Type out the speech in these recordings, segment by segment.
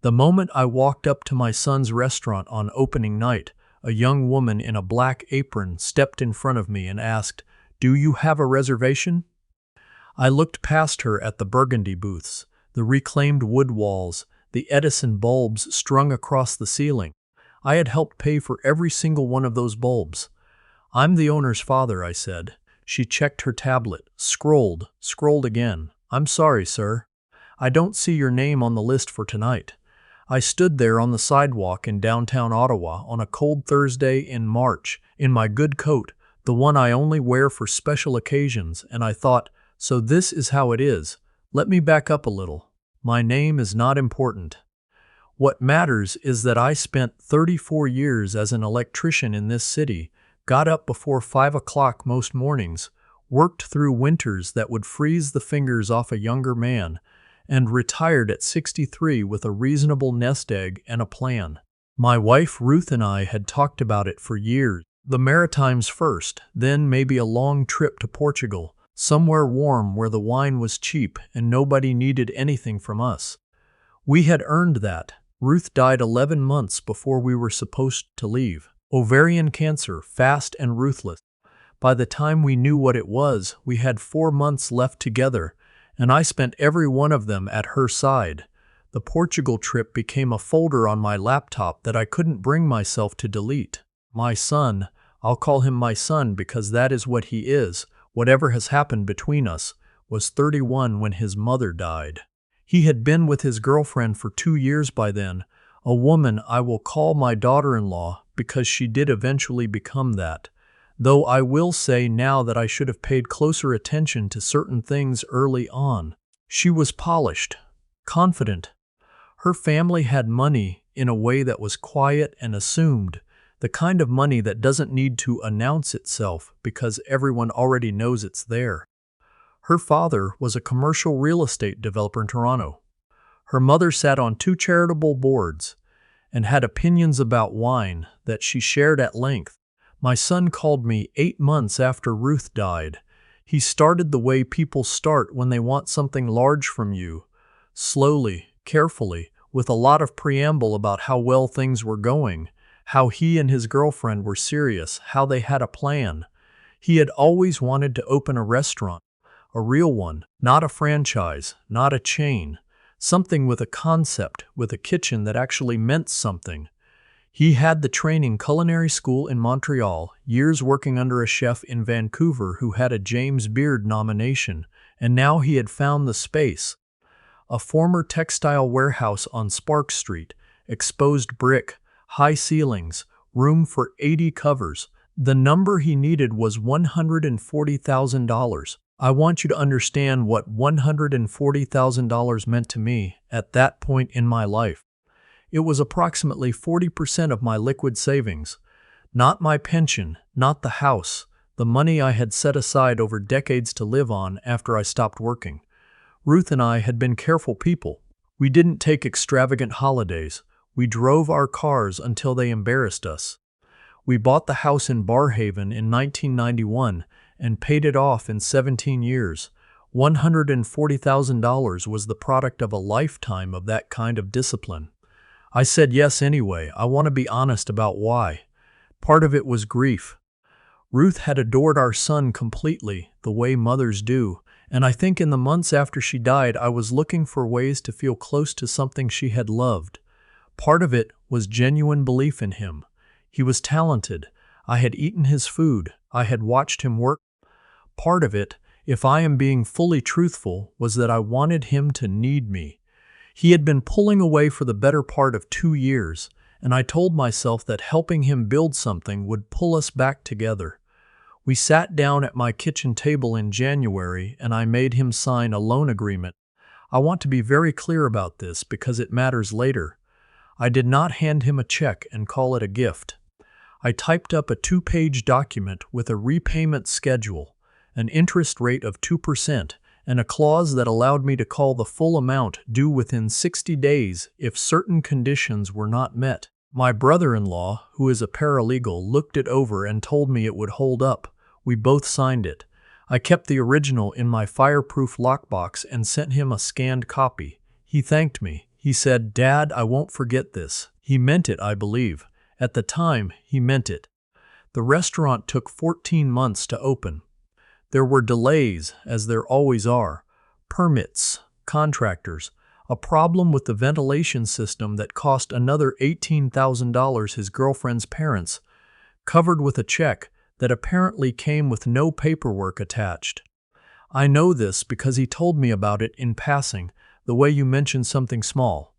The moment I walked up to my son's restaurant on opening night, a young woman in a black apron stepped in front of me and asked, "Do you have a reservation?" I looked past her at the burgundy booths, the reclaimed wood walls, the Edison bulbs strung across the ceiling. I had helped pay for every single one of those bulbs. "I'm the owner's father," I said. She checked her tablet, scrolled again. "I'm sorry, sir. I don't see your name on the list for tonight." I stood there on the sidewalk in downtown Ottawa on a cold Thursday in March, in my good coat, the one I only wear for special occasions, and I thought, so this is how it is. Let me back up a little. My name is not important. What matters is that I spent 34 years as an electrician in this city, got up before 5 o'clock most mornings, worked through winters that would freeze the fingers off a younger man, and retired at 63 with a reasonable nest egg and a plan. My wife Ruth and I had talked about it for years. The Maritimes first, then maybe a long trip to Portugal, somewhere warm where the wine was cheap and nobody needed anything from us. We had earned that. Ruth died 11 months before we were supposed to leave. Ovarian cancer, fast and ruthless. By the time we knew what it was, we had 4 months left together, and I spent every one of them at her side. The Portugal trip became a folder on my laptop that I couldn't bring myself to delete. My son, I'll call him my son because that is what he is, whatever has happened between us, was 31 when his mother died. He had been with his girlfriend for 2 years by then, a woman I will call my daughter-in-law because she did eventually become that. Though I will say now that I should have paid closer attention to certain things early on. She was polished, confident. Her family had money in a way that was quiet and assumed, the kind of money that doesn't need to announce itself because everyone already knows it's there. Her father was a commercial real estate developer in Toronto. Her mother sat on 2 charitable boards and had opinions about wine that she shared at length. My son called me 8 months after Ruth died. He started the way people start when they want something large from you. Slowly, carefully, with a lot of preamble about how well things were going, how he and his girlfriend were serious, how they had a plan. He had always wanted to open a restaurant, a real one, not a franchise, not a chain, something with a concept, with a kitchen that actually meant something. He had the training culinary school in Montreal, years working under a chef in Vancouver who had a James Beard nomination, and now he had found the space. A former textile warehouse on Spark Street, exposed brick, high ceilings, room for 80 covers. The number he needed was $140,000. I want you to understand what $140,000 meant to me at that point in my life. It was approximately 40% of my liquid savings. Not my pension, not the house, the money I had set aside over decades to live on after I stopped working. Ruth and I had been careful people. We didn't take extravagant holidays. We drove our cars until they embarrassed us. We bought the house in Barrhaven in 1991 and paid it off in 17 years. $140,000 was the product of a lifetime of that kind of discipline. I said yes anyway. I want to be honest about why. Part of it was grief. Ruth had adored our son completely, the way mothers do, and I think in the months after she died I was looking for ways to feel close to something she had loved. Part of it was genuine belief in him. He was talented. I had eaten his food. I had watched him work. Part of it, if I am being fully truthful, was that I wanted him to need me. He had been pulling away for the better part of 2 years, and I told myself that helping him build something would pull us back together. We sat down at my kitchen table in January, and I made him sign a loan agreement. I want to be very clear about this because it matters later. I did not hand him a check and call it a gift. I typed up a 2-page document with a repayment schedule, an interest rate of 2%, and a clause that allowed me to call the full amount due within 60 days if certain conditions were not met. My brother-in-law, who is a paralegal, looked it over and told me it would hold up. We both signed it. I kept the original in my fireproof lockbox and sent him a scanned copy. He thanked me. He said, "Dad, I won't forget this." He meant it, I believe. At the time, he meant it. The restaurant took 14 months to open. There were delays, as there always are. Permits, contractors, a problem with the ventilation system that cost another $18,000 his girlfriend's parents, covered with a check that apparently came with no paperwork attached. I know this because he told me about it in passing, the way you mentioned something small.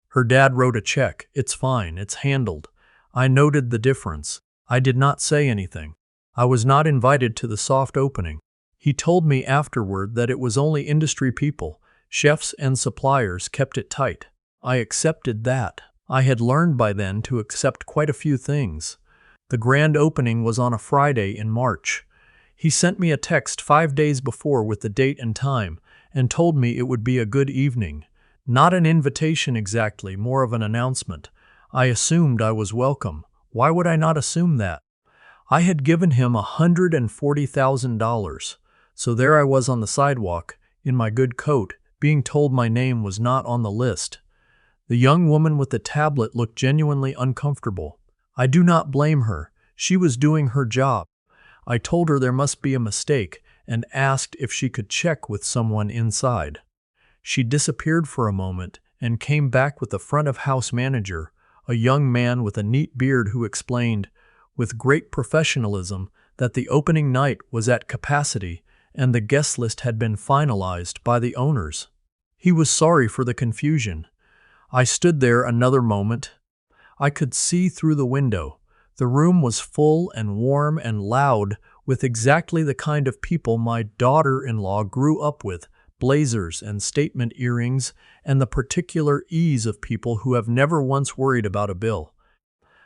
Her dad wrote a check. It's fine, it's handled. I noted the difference. I did not say anything. I was not invited to the soft opening. He told me afterward that it was only industry people, chefs and suppliers kept it tight. I accepted that. I had learned by then to accept quite a few things. The grand opening was on a Friday in March. He sent me a text 5 days before with the date and time, and told me it would be a good evening. Not an invitation exactly, more of an announcement. I assumed I was welcome. Why would I not assume that? I had given him $140,000, so there I was on the sidewalk, in my good coat, being told my name was not on the list. The young woman with the tablet looked genuinely uncomfortable. I do not blame her. She was doing her job. I told her there must be a mistake and asked if she could check with someone inside. She disappeared for a moment and came back with the front-of-house manager, a young man with a neat beard who explained, with great professionalism, that the opening night was at capacity and the guest list had been finalized by the owners. He was sorry for the confusion. I stood there another moment. I could see through the window. The room was full and warm and loud with exactly the kind of people my daughter-in-law grew up with, blazers and statement earrings, and the particular ease of people who have never once worried about a bill.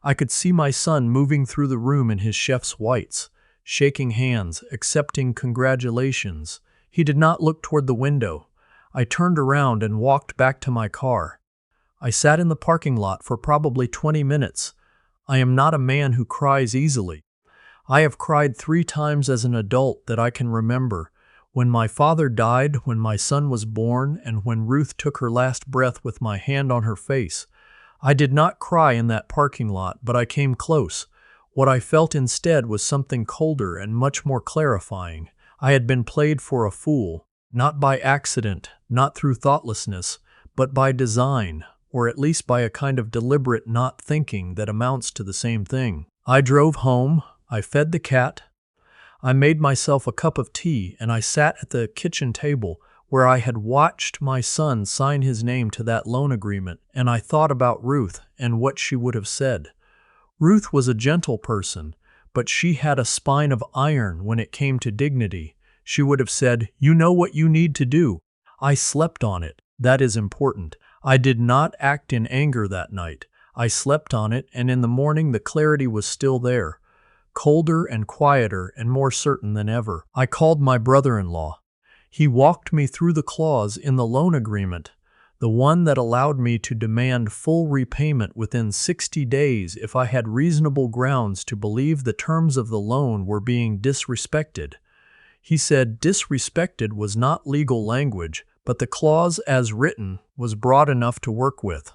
I could see my son moving through the room in his chef's whites, shaking hands, accepting congratulations. He did not look toward the window. I turned around and walked back to my car. I sat in the parking lot for probably 20 minutes. I am not a man who cries easily. I have cried 3 times as an adult that I can remember. When my father died, when my son was born, and when Ruth took her last breath with my hand on her face. I did not cry in that parking lot, but I came close. What I felt instead was something colder and much more clarifying. I had been played for a fool, not by accident, not through thoughtlessness, but by design, or at least by a kind of deliberate not thinking that amounts to the same thing. I drove home, I fed the cat, I made myself a cup of tea, and I sat at the kitchen table where I had watched my son sign his name to that loan agreement, and I thought about Ruth and what she would have said. Ruth was a gentle person, but she had a spine of iron when it came to dignity. She would have said, "You know what you need to do." I slept on it. That is important. I did not act in anger that night. I slept on it, and in the morning the clarity was still there, colder and quieter and more certain than ever. I called my brother-in-law. He walked me through the clause in the loan agreement, the one that allowed me to demand full repayment within 60 days if I had reasonable grounds to believe the terms of the loan were being disrespected. He said disrespected was not legal language, but the clause as written was broad enough to work with.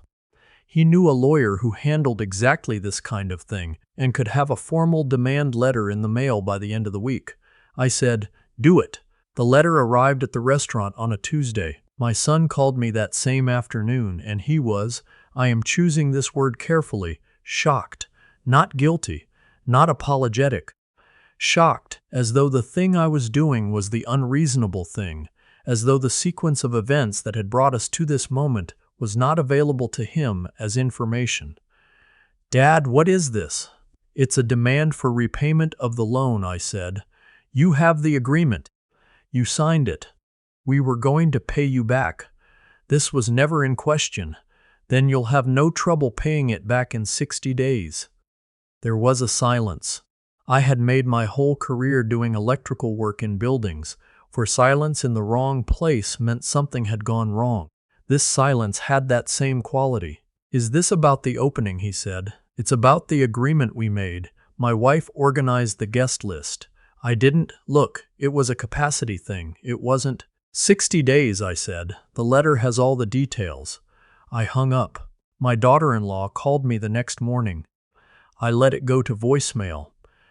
He knew a lawyer who handled exactly this kind of thing and could have a formal demand letter in the mail by the end of the week. I said, "Do it." The letter arrived at the restaurant on a Tuesday. My son called me that same afternoon, and he was, I am choosing this word carefully, shocked, not guilty, not apologetic. Shocked, as though the thing I was doing was the unreasonable thing, as though the sequence of events that had brought us to this moment was not available to him as information. "Dad, what is this?" "It's a demand for repayment of the loan," I said. "You have the agreement. You signed it. We were going to pay you back. This was never in question. Then you'll have no trouble paying it back in 60 days. There was a silence. I had made my whole career doing electrical work in buildings, for silence in the wrong place meant something had gone wrong. This silence had that same quality. "Is this about the opening?" he said. "It's about the agreement we made. My wife organized the guest list. I didn't. Look, it was a capacity thing. It wasn't." 60 days, I said. "The letter has all the details." I hung up. My daughter-in-law called me the next morning. I let it go to voicemail.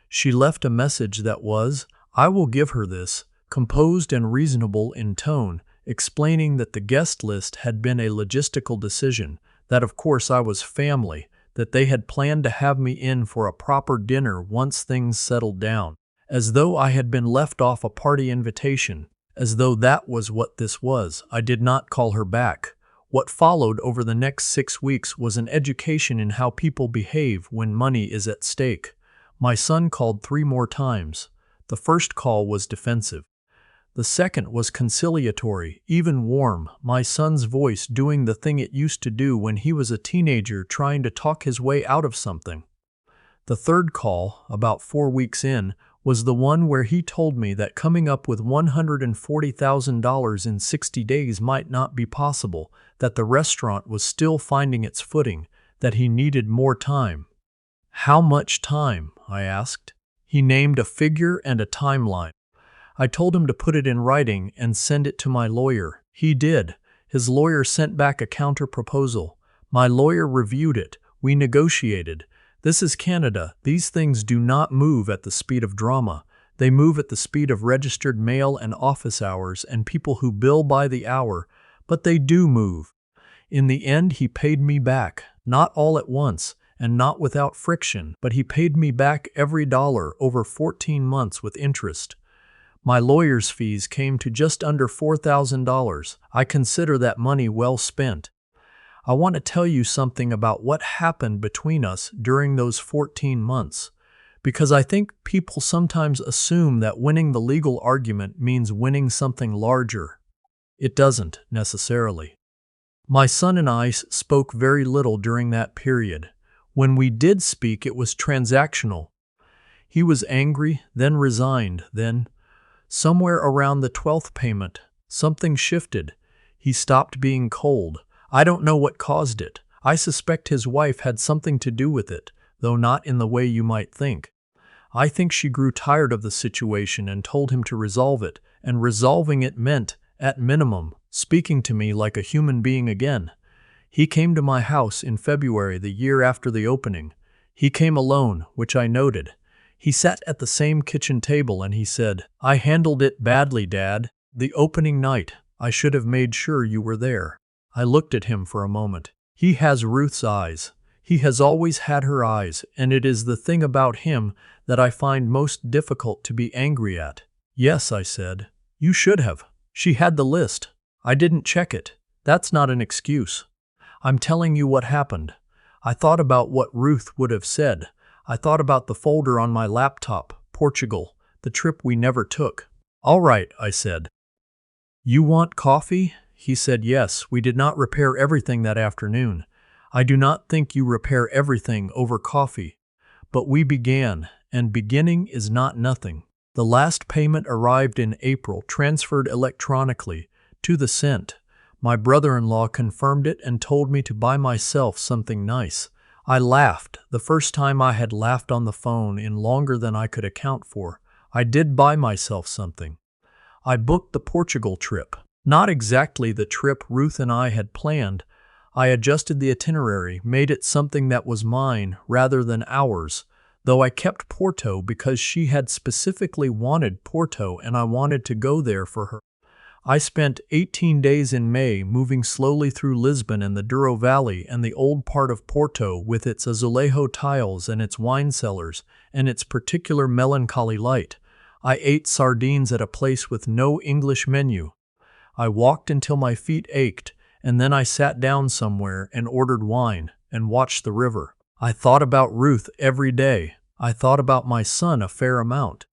She left a message that was, I will give her this, composed and reasonable in tone, explaining that the guest list had been a logistical decision, that of course I was family, that they had planned to have me in for a proper dinner once things settled down, as though I had been left off a party invitation, as though that was what this was. I did not call her back. What followed over the next 6 weeks was an education in how people behave when money is at stake. My son called 3 more times. The first call was defensive. The second was conciliatory, even warm, my son's voice doing the thing it used to do when he was a teenager trying to talk his way out of something. The third call, about 4 weeks in, was the one where he told me that coming up with $140,000 in 60 days might not be possible, that the restaurant was still finding its footing, that he needed more time. How much time? I asked. He named a figure and a timeline. I told him to put it in writing and send it to my lawyer. He did. His lawyer sent back a counter-proposal. My lawyer reviewed it. We negotiated. This is Canada. These things do not move at the speed of drama. They move at the speed of registered mail and office hours and people who bill by the hour, but they do move. In the end, he paid me back, not all at once, and not without friction, but he paid me back every dollar over 14 months with interest. My lawyer's fees came to just under $4,000. I consider that money well spent. I want to tell you something about what happened between us during those 14 months, because I think people sometimes assume that winning the legal argument means winning something larger. It doesn't, necessarily. My son and I spoke very little during that period. When we did speak, it was transactional. He was angry, then resigned, then, somewhere around the 12th payment, something shifted. He stopped being cold. I don't know what caused it. I suspect his wife had something to do with it, though not in the way you might think. I think she grew tired of the situation and told him to resolve it, and resolving it meant, at minimum, speaking to me like a human being again. He came to my house in February, the year after the opening. He came alone, which I noted. He sat at the same kitchen table and he said, I handled it badly, Dad. The opening night, I should have made sure you were there. I looked at him for a moment. He has Ruth's eyes. He has always had her eyes, and it is the thing about him that I find most difficult to be angry at. Yes, I said. You should have. She had the list. I didn't check it. That's not an excuse. I'm telling you what happened. I thought about what Ruth would have said. I thought about the folder on my laptop, Portugal, the trip we never took. All right, I said. You want coffee? He said yes. We did not repair everything that afternoon. I do not think you repair everything over coffee. But we began, and beginning is not nothing. The last payment arrived in April, transferred electronically, to the cent. My brother-in-law confirmed it and told me to buy myself something nice. I laughed, the first time I had laughed on the phone in longer than I could account for. I did buy myself something. I booked the Portugal trip. Not exactly the trip Ruth and I had planned. I adjusted the itinerary, made it something that was mine rather than ours, though I kept Porto because she had specifically wanted Porto and I wanted to go there for her. I spent 18 days in May moving slowly through Lisbon and the Douro Valley and the old part of Porto with its azulejo tiles and its wine cellars and its particular melancholy light. I ate sardines at a place with no English menu. I walked until my feet ached, and then I sat down somewhere and ordered wine and watched the river. I thought about Ruth every day. I thought about my son a fair amount.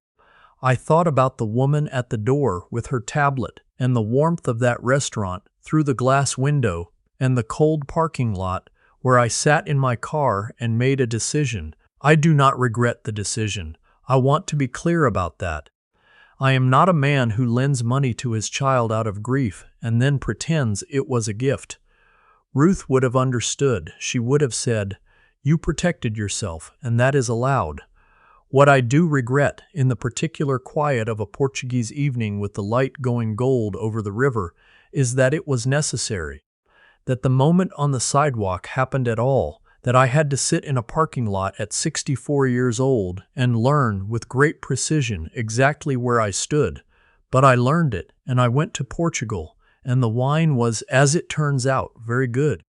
I thought about the woman at the door with her tablet and the warmth of that restaurant through the glass window and the cold parking lot where I sat in my car and made a decision. I do not regret the decision. I want to be clear about that. I am not a man who lends money to his child out of grief and then pretends it was a gift. Ruth would have understood. She would have said, "You protected yourself, and that is allowed." What I do regret, in the particular quiet of a Portuguese evening with the light going gold over the river, is that it was necessary. that the moment on the sidewalk happened at all, that I had to sit in a parking lot at 64 years old and learn with great precision exactly where I stood. But I learned it, and I went to Portugal, and the wine was, as it turns out, very good.